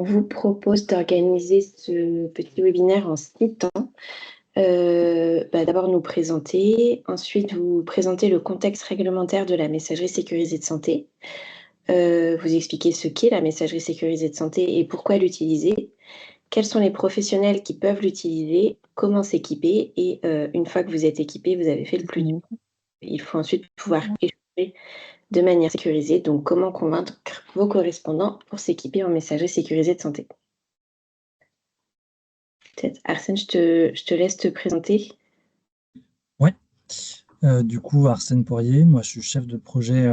vous propose d'organiser ce petit webinaire en 6 temps. D'abord nous présenter, ensuite vous présenter le contexte réglementaire de la messagerie sécurisée de santé, vous expliquer ce qu'est la messagerie sécurisée de santé et pourquoi l'utiliser, quels sont les professionnels qui peuvent l'utiliser, comment s'équiper et une fois que vous êtes équipé, vous avez fait le plus dur. Il faut ensuite pouvoir échanger de manière sécurisée, donc comment convaincre vos correspondants pour s'équiper en messagerie sécurisée de santé. Peut-être Arsène, je te laisse te présenter. Ouais. Du coup, Arsène Poirier, moi je suis chef de projet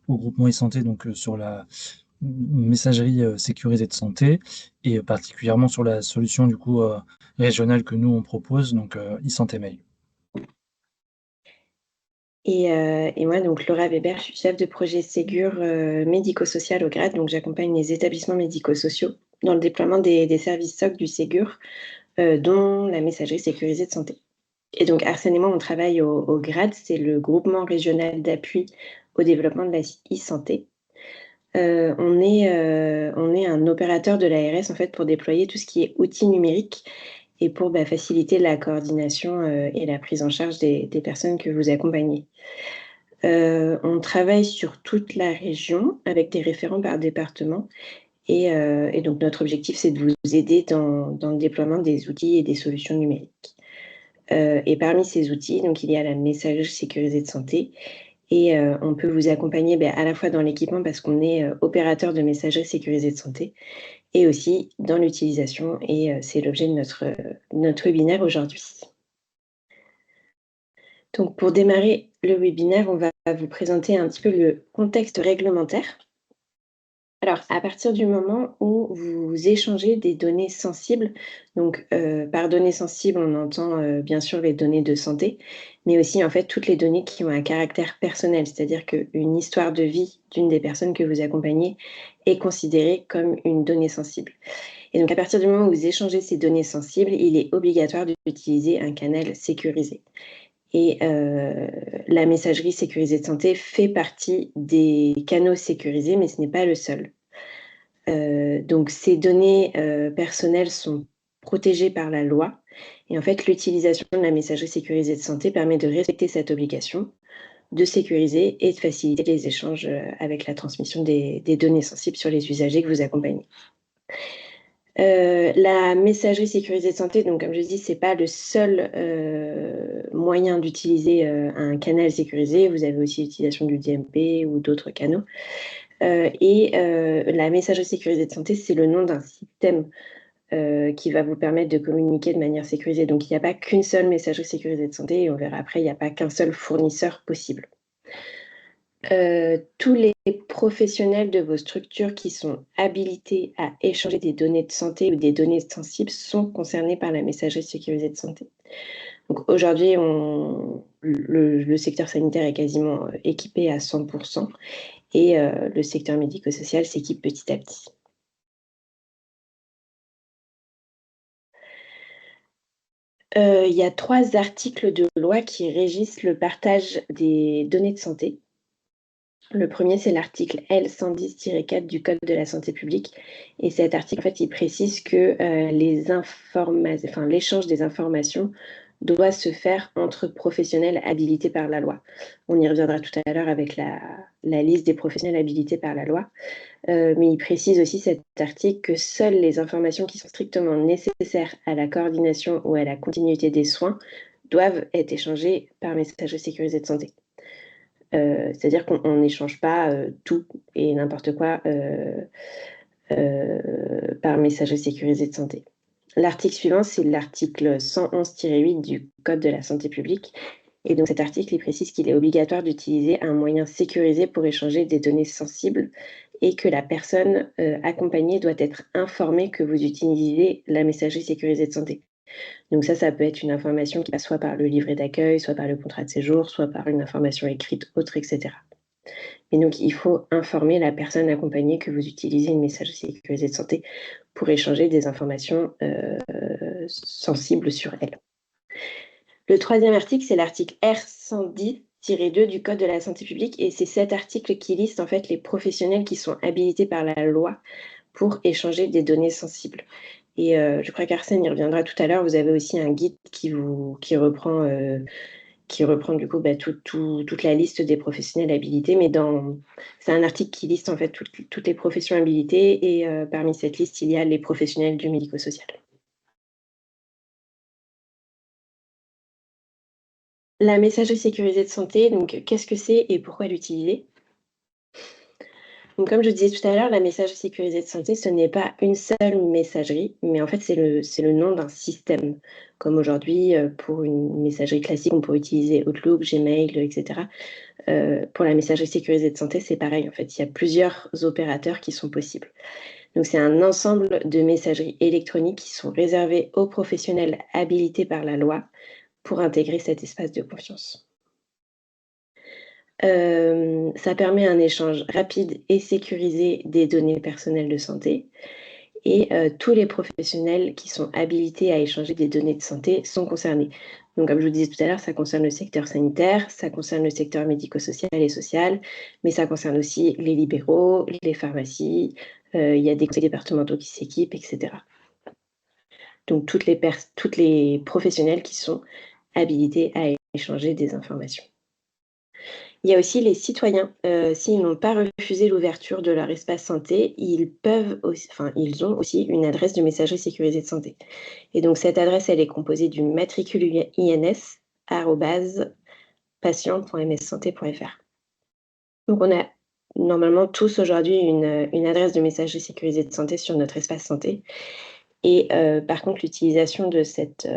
au groupement e-santé, donc sur la messagerie sécurisée de santé et particulièrement sur la solution du coup régionale que nous on propose, donc e-santé mail. Et moi, donc Laura Weber, je suis chef de projet Ségur médico-social au GRAD, donc j'accompagne les établissements médico-sociaux dans le déploiement des services SOC du Ségur, dont la messagerie sécurisée de santé. Et donc Arsène et moi, on travaille au GRAD, c'est le groupement régional d'appui au développement de la e-santé. On est un opérateur de l'ARS en fait pour déployer tout ce qui est outils numériques et pour faciliter la coordination et la prise en charge des personnes que vous accompagnez. On travaille sur toute la région avec des référents par département et donc notre objectif, c'est de vous aider dans le déploiement des outils et des solutions numériques. Et parmi ces outils, donc il y a la messagerie sécurisée de santé et on peut vous accompagner à la fois dans l'équipement parce qu'on est opérateur de messagerie sécurisée de santé et aussi dans l'utilisation et c'est l'objet de notre webinaire aujourd'hui. Donc pour démarrer le webinaire, on va vous présenter un petit peu le contexte réglementaire. Alors, à partir du moment où vous échangez des données sensibles, donc par données sensibles, on entend bien sûr les données de santé, mais aussi en fait toutes les données qui ont un caractère personnel, c'est-à-dire qu'une histoire de vie d'une des personnes que vous accompagnez est considérée comme une donnée sensible. Et donc à partir du moment où vous échangez ces données sensibles, il est obligatoire d'utiliser un canal sécurisé. Et la messagerie sécurisée de santé fait partie des canaux sécurisés, mais ce n'est pas le seul. Donc ces données personnelles sont protégées par la loi et en fait, l'utilisation de la messagerie sécurisée de santé permet de respecter cette obligation, de sécuriser et de faciliter les échanges avec la transmission des données sensibles sur les usagers que vous accompagnez. La messagerie sécurisée de santé, donc comme je dis, c'est pas le seul moyen d'utiliser un canal sécurisé. Vous avez aussi l'utilisation du DMP ou d'autres canaux. La messagerie sécurisée de santé, c'est le nom d'un système qui va vous permettre de communiquer de manière sécurisée. Donc, il n'y a pas qu'une seule messagerie sécurisée de santé et on verra après, il n'y a pas qu'un seul fournisseur possible. Tous les professionnels de vos structures qui sont habilités à échanger des données de santé ou des données sensibles sont concernés par la messagerie sécurisée de santé. Donc aujourd'hui, le secteur sanitaire est quasiment équipé à 100% et le secteur médico-social s'équipe petit à petit. Il y a 3 articles de loi qui régissent le partage des données de santé. Le premier, c'est l'article L110-4 du Code de la santé publique. Et cet article, en fait, il précise que l'échange des informations doit se faire entre professionnels habilités par la loi. On y reviendra tout à l'heure avec la liste des professionnels habilités par la loi. Mais il précise aussi cet article que seules les informations qui sont strictement nécessaires à la coordination ou à la continuité des soins doivent être échangées par messagerie sécurisée de santé. C'est-à-dire qu'on n'échange pas tout et n'importe quoi par messagerie sécurisée de santé. L'article suivant, c'est l'article 111-8 du Code de la santé publique. Et donc cet article, il précise qu'il est obligatoire d'utiliser un moyen sécurisé pour échanger des données sensibles et que la personne accompagnée doit être informée que vous utilisez la messagerie sécurisée de santé. Donc ça peut être une information qui passe soit par le livret d'accueil, soit par le contrat de séjour, soit par une information écrite, autre, etc. Et donc, il faut informer la personne accompagnée que vous utilisez une messagerie sécurisée de santé pour échanger des informations sensibles sur elle. Le troisième article, c'est l'article R110-2 du Code de la santé publique et c'est cet article qui liste en fait les professionnels qui sont habilités par la loi pour échanger des données sensibles. Et je crois qu'Arsène y reviendra tout à l'heure. Vous avez aussi un guide qui reprend du coup toute la liste des professionnels habilités, mais c'est un article qui liste en fait toutes les professions habilitées, et parmi cette liste, il y a les professionnels du médico-social. La messagerie sécurisée de santé, donc qu'est-ce que c'est et pourquoi l'utiliser? Donc comme je disais tout à l'heure, la messagerie sécurisée de santé, ce n'est pas une seule messagerie, mais en fait c'est le nom d'un système. Comme aujourd'hui, pour une messagerie classique, on pourrait utiliser Outlook, Gmail, etc. Pour la messagerie sécurisée de santé, c'est pareil en fait, il y a plusieurs opérateurs qui sont possibles. Donc c'est un ensemble de messageries électroniques qui sont réservées aux professionnels habilités par la loi pour intégrer cet espace de confiance. Ça permet un échange rapide et sécurisé des données personnelles de santé, et tous les professionnels qui sont habilités à échanger des données de santé sont concernés. Donc comme je vous disais tout à l'heure, ça concerne le secteur sanitaire, ça concerne le secteur médico-social et social, mais ça concerne aussi les libéraux, les pharmacies, il y a des conseils départementaux qui s'équipent, etc. Donc toutes les professionnels qui sont habilités à échanger des informations. Il y a aussi les citoyens, s'ils n'ont pas refusé l'ouverture de leur espace santé, ils ont aussi une adresse de messagerie sécurisée de santé, et donc cette adresse, elle est composée du matricule INS @patient.mssanté.fr. Donc on a normalement tous aujourd'hui une adresse de messagerie sécurisée de santé sur notre espace santé, et par contre l'utilisation de cette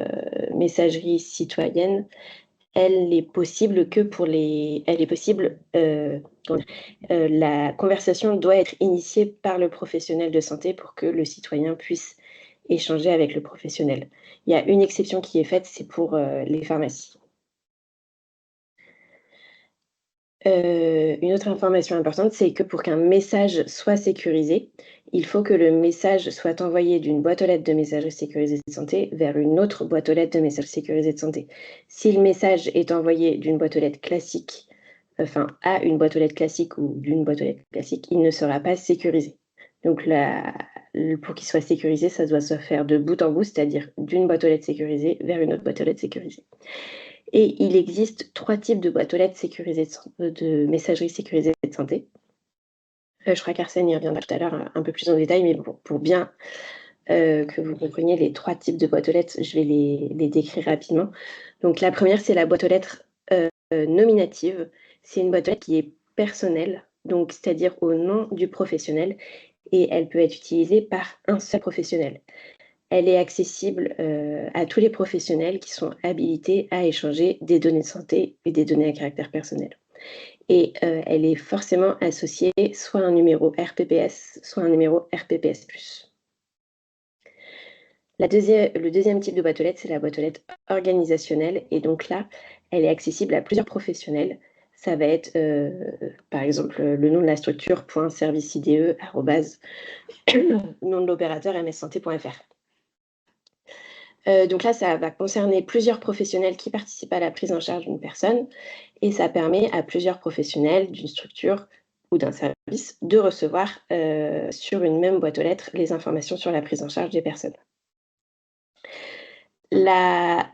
messagerie citoyenne, elle est possible, la conversation doit être initiée par le professionnel de santé pour que le citoyen puisse échanger avec le professionnel. Il y a une exception qui est faite, c'est pour les pharmacies. Une autre information importante, c'est que pour qu'un message soit sécurisé, il faut que le message soit envoyé d'une boîte aux lettres de messagerie sécurisée de santé vers une autre boîte aux lettres de messagerie sécurisée de santé. Si le message est envoyé d'une boîte aux lettres classique, à une boîte aux lettres classique ou d'une boîte aux lettres classique, il ne sera pas sécurisé. Donc pour qu'il soit sécurisé, ça doit se faire de bout en bout, c'est-à-dire d'une boîte aux lettres sécurisée vers une autre boîte aux lettres sécurisée. Et il existe 3 types de boîtes aux lettres sécurisées de messagerie sécurisée de santé. Je crois qu'Arsène y reviendra tout à l'heure un peu plus en détail, mais pour bien que vous compreniez les 3 types de boîtes aux lettres, je vais les décrire rapidement. Donc la première, c'est la boîte aux lettres nominative. C'est une boîte aux lettres qui est personnelle, donc c'est-à-dire au nom du professionnel, et elle peut être utilisée par un seul professionnel. Elle est accessible à tous les professionnels qui sont habilités à échanger des données de santé et des données à caractère personnel. Et elle est forcément associée soit à un numéro RPPS, soit à un numéro RPPS+. Le deuxième type de boîte aux lettres, c'est la boîte aux lettres organisationnelle, et donc là, elle est accessible à plusieurs professionnels. Ça va être, par exemple, le nom de la structure .serviceide nom de l'opérateur mssanté.fr. Donc là, ça va concerner plusieurs professionnels qui participent à la prise en charge d'une personne, et ça permet à plusieurs professionnels d'une structure ou d'un service de recevoir, sur une même boîte aux lettres, les informations sur la prise en charge des personnes. La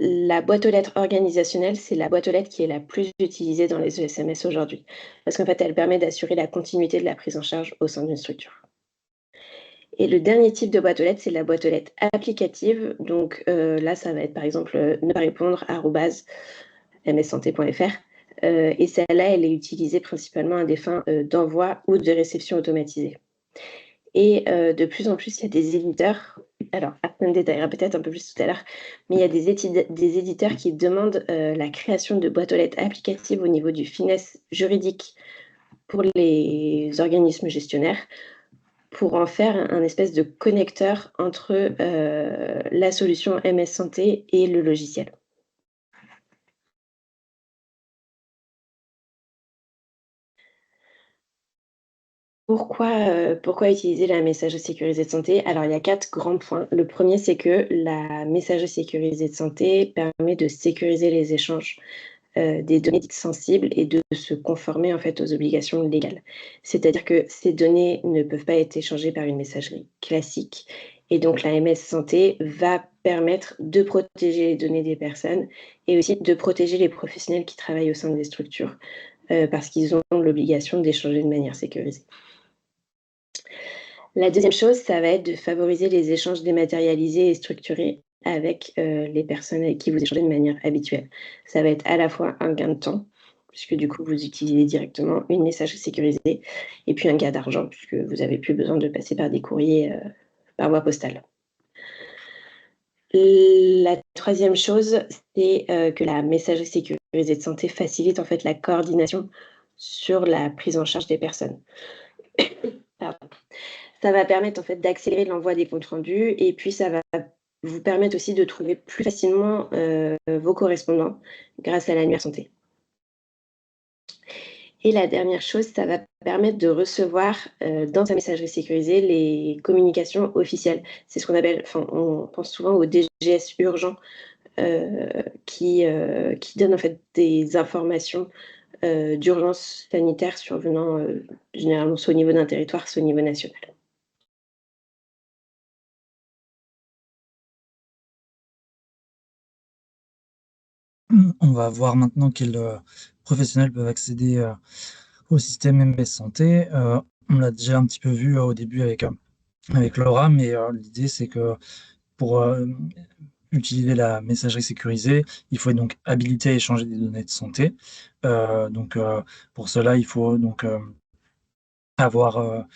boîte aux lettres organisationnelle, c'est la boîte aux lettres qui est la plus utilisée dans les ESMS aujourd'hui, parce qu'en fait, elle permet d'assurer la continuité de la prise en charge au sein d'une structure. Et le dernier type de boîte aux lettres, c'est la boîte aux lettres applicative. Donc là, ça va être par exemple ne pas répondre @mssanté.fr. Et celle-là, elle est utilisée principalement à des fins d'envoi ou de réception automatisée. Et de plus en plus, il y a des éditeurs, alors Arsène détaillera peut-être un peu plus tout à l'heure, mais il y a des éditeurs qui demandent la création de boîtes aux lettres applicatives au niveau du finesse juridique pour les organismes gestionnaires, pour en faire un espèce de connecteur entre la solution MS Santé et le logiciel. Pourquoi utiliser la messagerie sécurisée de santé? Alors, il y a 4 grands points. Le premier, c'est que la messagerie sécurisée de santé permet de sécuriser les échanges des données dites sensibles et de se conformer en fait aux obligations légales. C'est-à-dire que ces données ne peuvent pas être échangées par une messagerie classique et donc l'AMS Santé va permettre de protéger les données des personnes et aussi de protéger les professionnels qui travaillent au sein des structures, parce qu'ils ont l'obligation d'échanger de manière sécurisée. La deuxième chose, ça va être de favoriser les échanges dématérialisés et structurés avec, les personnes avec qui vous échangez de manière habituelle. Ça va être à la fois un gain de temps, puisque du coup, vous utilisez directement une messagerie sécurisée et puis un gain d'argent puisque vous avez plus besoin de passer par des courriers, par voie postale. La troisième chose, c'est, que la messagerie sécurisée de santé facilite en fait la coordination sur la prise en charge des personnes. Pardon. Ça va permettre en fait d'accélérer l'envoi des comptes rendus et puis ça va vous permettre aussi de trouver plus facilement, vos correspondants grâce à l'annuaire santé. Et la dernière chose, ça va permettre de recevoir, dans sa messagerie sécurisée les communications officielles. C'est ce qu'on appelle enfin, on pense souvent au DGS urgent, qui donne en fait des informations, d'urgence sanitaire survenant, généralement soit au niveau d'un territoire, soit au niveau national. On va voir maintenant quels professionnels peuvent accéder au système MS Santé. On l'a déjà un petit peu vu au début avec Laura, mais l'idée c'est que pour utiliser la messagerie sécurisée, il faut être donc habilité à échanger des données de santé. Pour cela, il faut donc avoir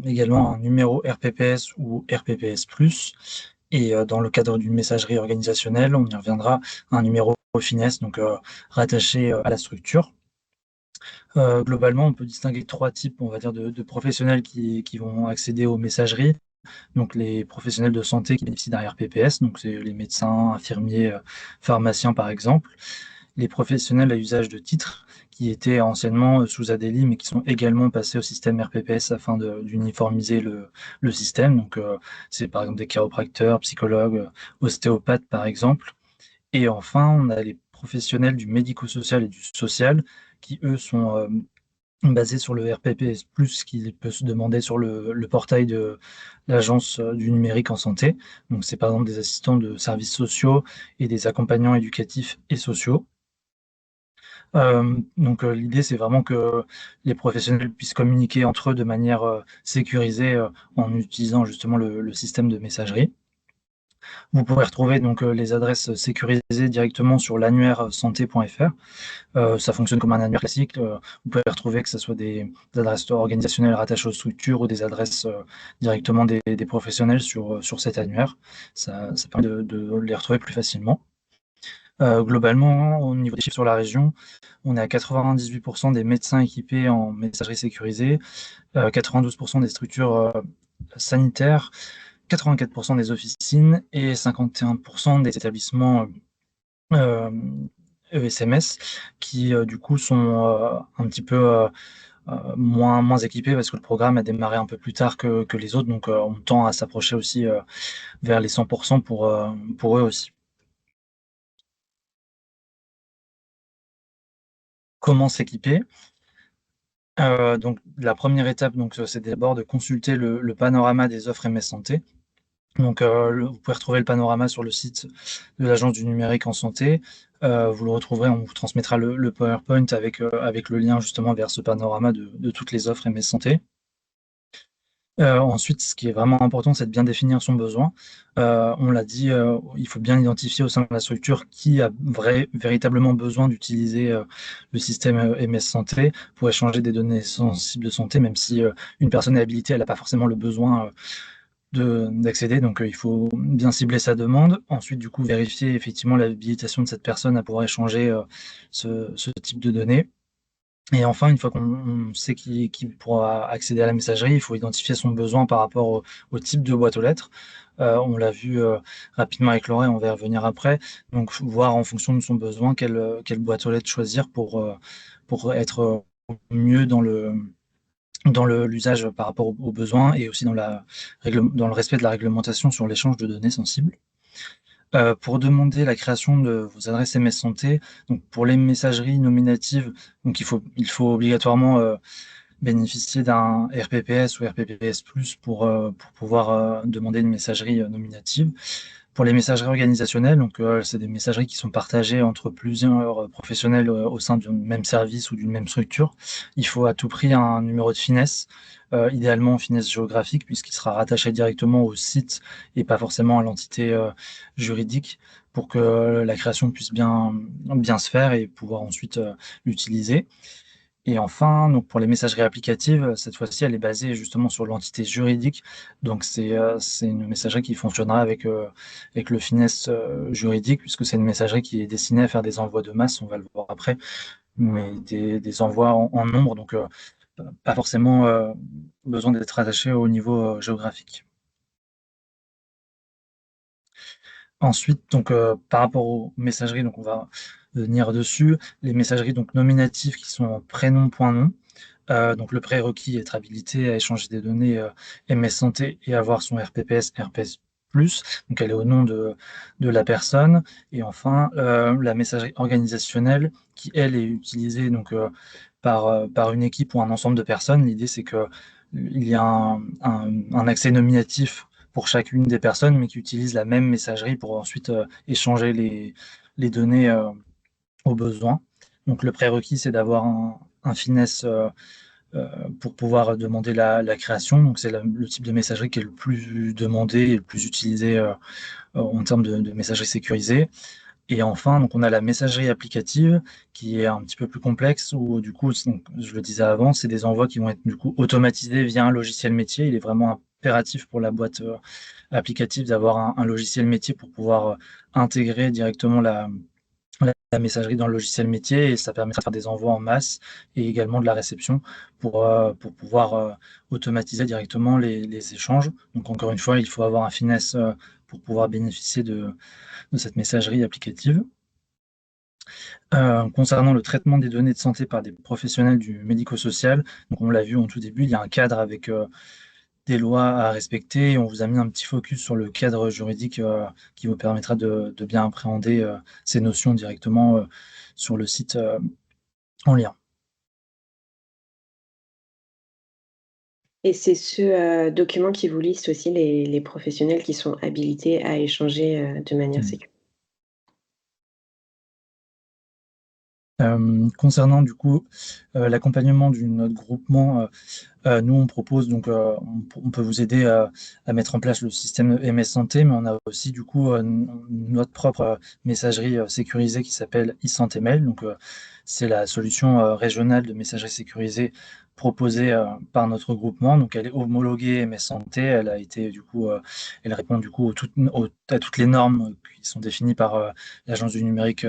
également un numéro RPPS ou RPPS+. Et dans le cadre d'une messagerie organisationnelle, on y reviendra, un numéro finesse, donc rattaché à la structure. Globalement, on peut distinguer 3 types, on va dire, de professionnels qui vont accéder aux messageries. Donc les professionnels de santé qui bénéficient d'un RPPS, donc c'est les médecins, infirmiers, pharmaciens par exemple. Les professionnels à usage de titres qui étaient anciennement sous ADELI, mais qui sont également passés au système RPPS afin d'uniformiser le système. Donc c'est par exemple des chiropracteurs, psychologues, ostéopathes par exemple. Et enfin, on a les professionnels du médico-social et du social qui, eux, sont basés sur le RPPS+, qui peut se demander sur le portail de l'Agence du numérique en santé. Donc c'est par exemple des assistants de services sociaux et des accompagnants éducatifs et sociaux. L'idée, c'est vraiment que les professionnels puissent communiquer entre eux de manière sécurisée en utilisant justement le système de messagerie. Vous pourrez retrouver donc les adresses sécurisées directement sur l'annuaire santé.fr. Ça fonctionne comme un annuaire classique. Vous pouvez retrouver que ce soit des adresses organisationnelles rattachées aux structures ou des adresses directement des professionnels sur cet annuaire. Ça permet de les retrouver plus facilement. Globalement, au niveau des chiffres sur la région, on est à 98% des médecins équipés en messagerie sécurisée, 92% des structures sanitaires, 84% des officines et 51% des établissements euh, ESMS qui du coup sont un petit peu moins équipés parce que le programme a démarré un peu plus tard que les autres, donc on tend à s'approcher aussi vers les 100% pour eux aussi. Comment s'équiper? Donc la première étape, donc, c'est d'abord de consulter le panorama des offres MS Santé. Donc, vous pouvez retrouver le panorama sur le site de l'Agence du numérique en santé. Vous le retrouverez, on vous transmettra le PowerPoint avec le lien justement vers ce panorama de toutes les offres MS Santé. Ensuite, ce qui est vraiment important, c'est de bien définir son besoin. On l'a dit, il faut bien identifier au sein de la structure qui a véritablement besoin d'utiliser le système MS Santé pour échanger des données sensibles de santé, même si une personne est habilitée, elle n'a pas forcément le besoin d'accéder. Donc, il faut bien cibler sa demande. Ensuite, du coup, vérifier effectivement l'habilitation de cette personne à pouvoir échanger ce type de données. Et enfin, une fois qu'on sait qui pourra accéder à la messagerie, il faut identifier son besoin par rapport au type de boîte aux lettres. On l'a vu rapidement avec Laurent, on va y revenir après. Donc, voir en fonction de son besoin quelle boîte aux lettres choisir pour être mieux dans l'usage par rapport aux besoins et aussi dans le respect de la réglementation sur l'échange de données sensibles. Pour demander la création de vos adresses MS Santé, donc pour les messageries nominatives, donc il faut obligatoirement bénéficier d'un RPPS ou RPPS+, pour pouvoir demander une messagerie nominative. Pour les messageries organisationnelles, donc c'est des messageries qui sont partagées entre plusieurs professionnels au sein d'un même service ou d'une même structure. Il faut à tout prix un numéro de finesse, idéalement finesse géographique, puisqu'il sera rattaché directement au site et pas forcément à l'entité juridique, pour que la création puisse bien se faire et pouvoir ensuite l'utiliser. Et enfin, donc pour les messageries applicatives, cette fois-ci, elle est basée justement sur l'entité juridique. Donc c'est une messagerie qui fonctionnera avec le finesse juridique, puisque c'est une messagerie qui est destinée à faire des envois de masse, on va le voir après, mais des envois en nombre, donc pas forcément besoin d'être attaché au niveau géographique. Ensuite, donc par rapport aux messageries, donc on va venir dessus. Les messageries donc nominatives qui sont prénom.nom. Donc le prérequis est être habilité à échanger des données MS Santé et avoir son RPPS, RPS+. Donc elle est au nom de la personne. Et enfin, la messagerie organisationnelle qui, elle, est utilisée donc, par une équipe ou un ensemble de personnes. L'idée, c'est que il y a un accès nominatif pour chacune des personnes, mais qui utilise la même messagerie pour ensuite échanger les données au besoin. Donc le prérequis, c'est d'avoir un finesse pour pouvoir demander la création. Donc c'est le type de messagerie qui est le plus demandé et le plus utilisé en termes de messagerie sécurisée. Et enfin, donc on a la messagerie applicative qui est un petit peu plus complexe où du coup, donc, je le disais avant, c'est des envois qui vont être du coup automatisés via un logiciel métier. Il est vraiment impératif pour la boîte applicative d'avoir un logiciel métier pour pouvoir intégrer directement la messagerie dans le logiciel métier, et ça permettra de faire des envois en masse et également de la réception pour pouvoir automatiser directement les échanges. Donc encore une fois, il faut avoir un finesse pour pouvoir bénéficier de cette messagerie applicative. Concernant le traitement des données de santé par des professionnels du médico-social, donc on l'a vu en tout début, il y a un cadre avec des lois à respecter. On vous a mis un petit focus sur le cadre juridique qui vous permettra de bien appréhender ces notions directement sur le site en lien. Et c'est ce document qui vous liste aussi les professionnels qui sont habilités à échanger de manière Mmh. sécure. Concernant du coup l'accompagnement du notre groupement, nous on propose donc on peut vous aider à mettre en place le système MS Santé, mais on a aussi du coup notre propre messagerie sécurisée qui s'appelle e-santé mail. Donc c'est la solution régionale de messagerie sécurisée proposée par notre groupement. Donc elle est homologuée MS Santé, elle a été du coup elle répond du coup à toutes les normes qui sont définies par l'Agence du numérique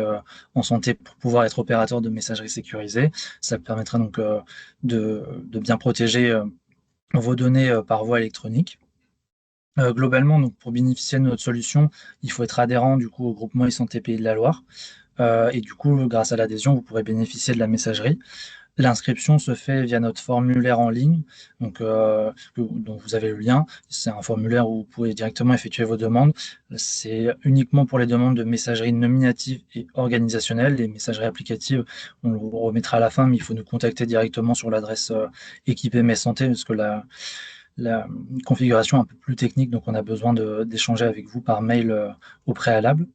en santé pour pouvoir être opérateur de messagerie sécurisée. Ça permettra donc de bien protéger vos données par voie électronique. Globalement, donc, pour bénéficier de notre solution, il faut être adhérent du coup, au groupement e-santé Pays de la Loire. Et du coup, grâce à l'adhésion, vous pourrez bénéficier de la messagerie. L'inscription se fait via notre formulaire en ligne, donc, dont vous avez le lien. C'est un formulaire où vous pouvez directement effectuer vos demandes. C'est uniquement pour les demandes de messagerie nominative et organisationnelle. Les messageries applicatives, on le remettra à la fin, mais il faut nous contacter directement sur l'adresse équipe MS Santé, parce que la configuration est un peu plus technique, donc on a besoin d'échanger avec vous par mail au préalable.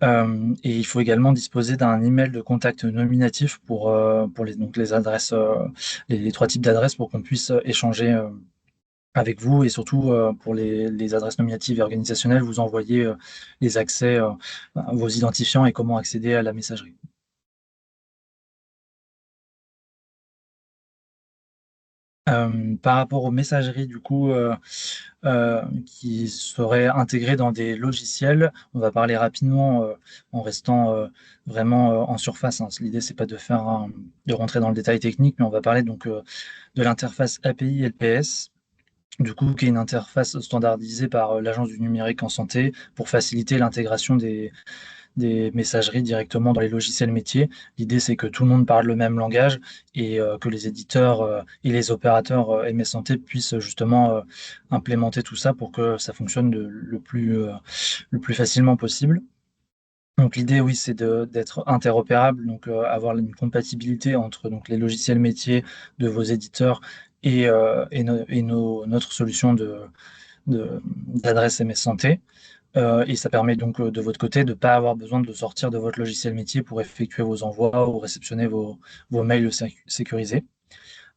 Et il faut également disposer d'un email de contact nominatif pour donc les adresses, les trois types d'adresses pour qu'on puisse échanger avec vous, et surtout pour les adresses nominatives et organisationnelles, vous envoyer les accès, vos identifiants et comment accéder à la messagerie. Par rapport aux messageries du coup qui seraient intégrées dans des logiciels, on va parler rapidement en restant vraiment en surface, hein. L'idée, c'est pas de rentrer dans le détail technique, mais on va parler donc de l'interface API LPS, du coup, qui est une interface standardisée par l'Agence du numérique en santé pour faciliter l'intégration des messageries directement dans les logiciels métiers. L'idée, c'est que tout le monde parle le même langage et que les éditeurs et les opérateurs MS Santé puissent justement implémenter tout ça pour que ça fonctionne le plus facilement possible. Donc l'idée, oui, c'est d'être interopérable, donc avoir une compatibilité entre donc, les logiciels métiers de vos éditeurs et notre solution d'adresse MS Santé. Et ça permet donc de votre côté de ne pas avoir besoin de sortir de votre logiciel métier pour effectuer vos envois ou réceptionner vos mails sécurisés.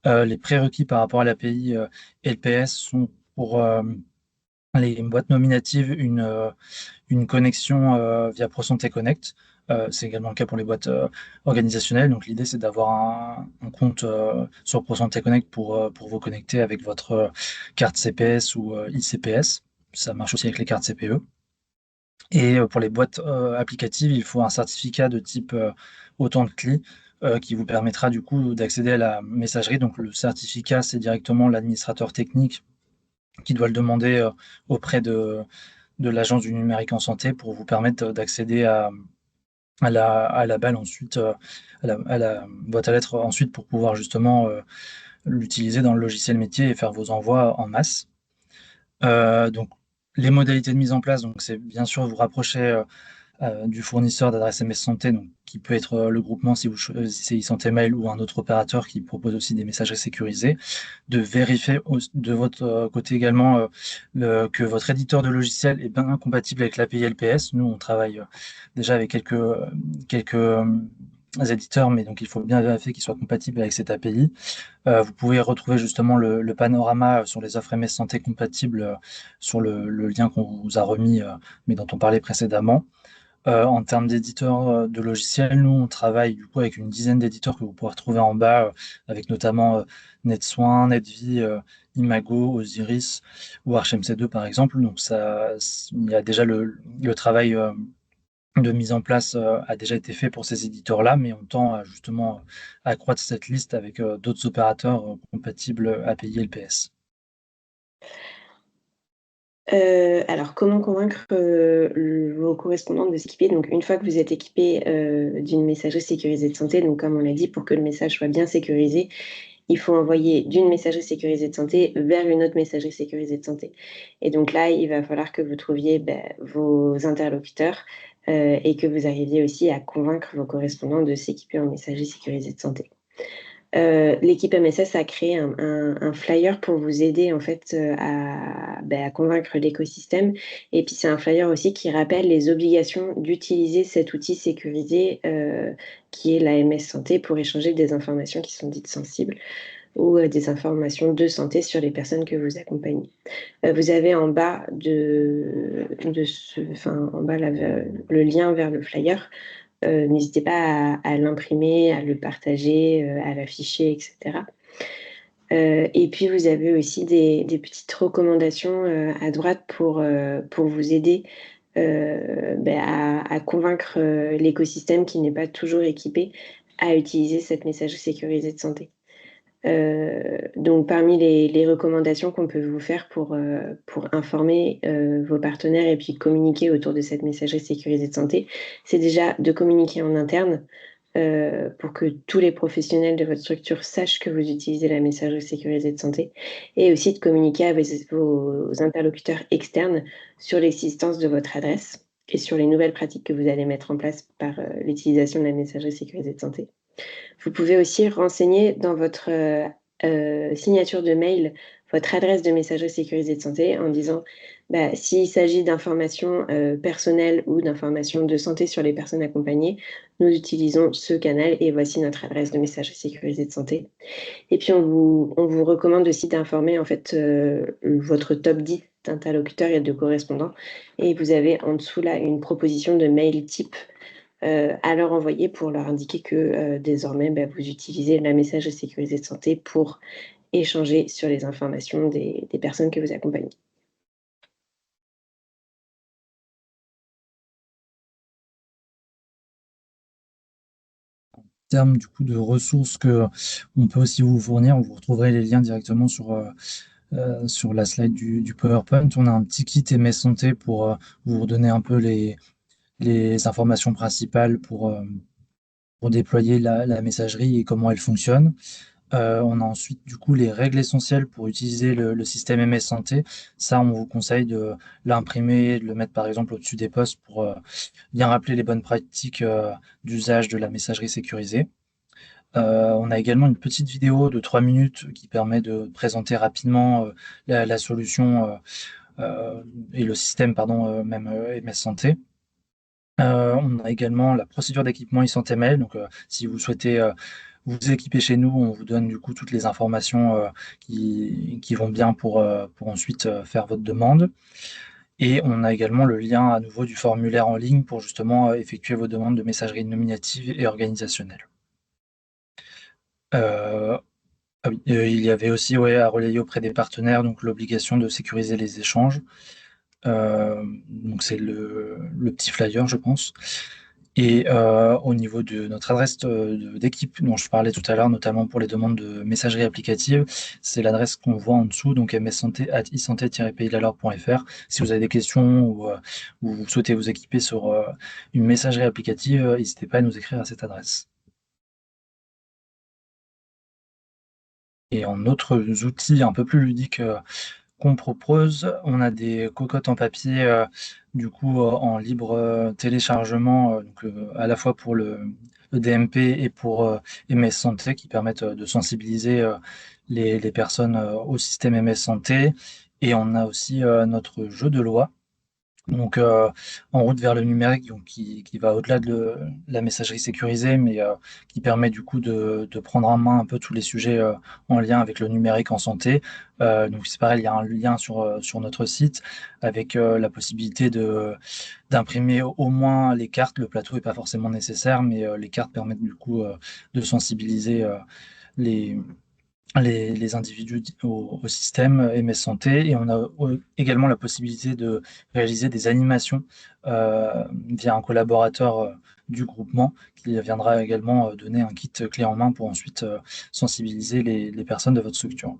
Les prérequis par rapport à l'API LPS sont pour les boîtes nominatives une connexion via ProSanté Connect. C'est également le cas pour les boîtes organisationnelles. Donc l'idée, c'est d'avoir un compte sur ProSanté Connect pour vous connecter avec votre carte CPS ou ICPS. Ça marche aussi avec les cartes CPE. Et pour les boîtes applicatives, il faut un certificat de type autant de CLI qui vous permettra du coup d'accéder à la messagerie. Donc le certificat, c'est directement l'administrateur technique qui doit le demander auprès de l'Agence du numérique en santé pour vous permettre d'accéder à la balle ensuite, à la boîte à lettres ensuite pour pouvoir justement l'utiliser dans le logiciel métier et faire vos envois en masse. Donc, les modalités de mise en place, donc c'est bien sûr vous rapprocher du fournisseur d'adresse MS Santé, donc, qui peut être le groupement si vous choisissez e-santé mail ou un autre opérateur qui propose aussi des messageries sécurisées, de vérifier de votre côté également que votre éditeur de logiciel est bien compatible avec l'API LPS. Nous, on travaille déjà avec quelques éditeurs, mais donc il faut bien vérifier qu'ils soient compatibles avec cette API. Vous pouvez retrouver justement le panorama sur les offres MS Santé compatibles sur le lien qu'on vous a remis, mais dont on parlait précédemment. En termes d'éditeurs de logiciels, nous, on travaille du coup avec une dizaine d'éditeurs que vous pourrez retrouver en bas, avec notamment NetSoin, NetVie, Imago, Osiris ou ArchMC2 par exemple. Donc il y a déjà le travail de mise en place a déjà été fait pour ces éditeurs-là, mais on tend à justement accroître cette liste avec d'autres opérateurs compatibles API LPS. Alors comment convaincre, vos correspondants de s'équiper? Donc une fois que vous êtes équipés, d'une messagerie sécurisée de santé, donc comme on l'a dit, pour que le message soit bien sécurisé, il faut envoyer d'une messagerie sécurisée de santé vers une autre messagerie sécurisée de santé. Et donc là, il va falloir que vous trouviez, vos interlocuteurs, et que vous arriviez aussi à convaincre vos correspondants de s'équiper en messagerie sécurisée de santé. L'équipe MSS a créé un flyer pour vous aider en fait, à convaincre l'écosystème, et puis c'est un flyer aussi qui rappelle les obligations d'utiliser cet outil sécurisé, qui est l'AMS Santé, pour échanger des informations qui sont dites sensibles ou des informations de santé sur les personnes que vous accompagnez. Vous avez en bas en bas là, le lien vers le flyer. N'hésitez pas à l'imprimer, à le partager, à l'afficher, et cetera. Et puis vous avez aussi des petites recommandations à droite pour vous aider à convaincre l'écosystème qui n'est pas toujours équipé à utiliser cette messagerie sécurisée de santé. Donc parmi les recommandations qu'on peut vous faire pour informer vos partenaires et puis communiquer autour de cette messagerie sécurisée de santé, c'est déjà de communiquer en interne pour que tous les professionnels de votre structure sachent que vous utilisez la messagerie sécurisée de santé, et aussi de communiquer avec vos interlocuteurs externes sur l'existence de votre adresse et sur les nouvelles pratiques que vous allez mettre en place par l'utilisation de la messagerie sécurisée de santé. Vous pouvez aussi renseigner dans votre signature de mail votre adresse de messagerie sécurisée de santé en disant s'il s'agit d'informations personnelles ou d'informations de santé sur les personnes accompagnées, nous utilisons ce canal et voici notre adresse de messagerie sécurisée de santé. Et puis on vous recommande aussi d'informer en fait votre top 10 d'interlocuteurs et de correspondants, et vous avez en dessous là une proposition de mail type à leur envoyer pour leur indiquer que désormais vous utilisez la messagerie sécurisée de santé pour échanger sur les informations des personnes que vous accompagnez. En termes du coup de ressources que on peut aussi vous fournir, vous retrouverez les liens directement sur la slide du PowerPoint. On a un petit kit MS Santé pour vous redonner un peu les informations principales pour déployer la messagerie et comment elle fonctionne. On a ensuite du coup les règles essentielles pour utiliser le système MS Santé. Ça, on vous conseille de l'imprimer, de le mettre par exemple au-dessus des postes pour bien rappeler les bonnes pratiques d'usage de la messagerie sécurisée. On a également une petite vidéo de 3 minutes qui permet de présenter rapidement la solution et le système, pardon, même MS Santé. On a également la procédure d'équipement e-santé mail. Donc, si vous souhaitez vous équiper chez nous, on vous donne du coup toutes les informations qui vont bien pour ensuite faire votre demande. Et on a également le lien à nouveau du formulaire en ligne pour justement effectuer vos demandes de messagerie nominative et organisationnelle. Euh, ah oui, il y avait aussi ouais, à relayer auprès des partenaires donc l'obligation de sécuriser les échanges. Donc c'est le petit flyer, je pense. Et au niveau de notre adresse d'équipe dont je parlais tout à l'heure, notamment pour les demandes de messagerie applicative, c'est l'adresse qu'on voit en dessous, donc mssanté@isanté-paysdelor.fr. Si vous avez des questions ou vous souhaitez vous équiper sur une messagerie applicative, n'hésitez pas à nous écrire à cette adresse. Et en autres outils un peu plus ludiques qu'on propose, on a des cocottes en papier, du coup en libre téléchargement, donc, à la fois pour le DMP et pour MS Santé, qui permettent de sensibiliser les personnes au système MS Santé. Et on a aussi notre jeu de loi donc, en route vers le numérique, donc qui va au-delà de la messagerie sécurisée, mais qui permet du coup de prendre en main un peu tous les sujets en lien avec le numérique en santé. Donc, c'est pareil, il y a un lien sur notre site avec la possibilité d'imprimer au moins les cartes. Le plateau n'est pas forcément nécessaire, mais les cartes permettent du coup de sensibiliser les, les individus au système MS Santé. Et on a également la possibilité de réaliser des animations via un collaborateur du groupement qui viendra également donner un kit clé en main pour ensuite sensibiliser les personnes de votre structure.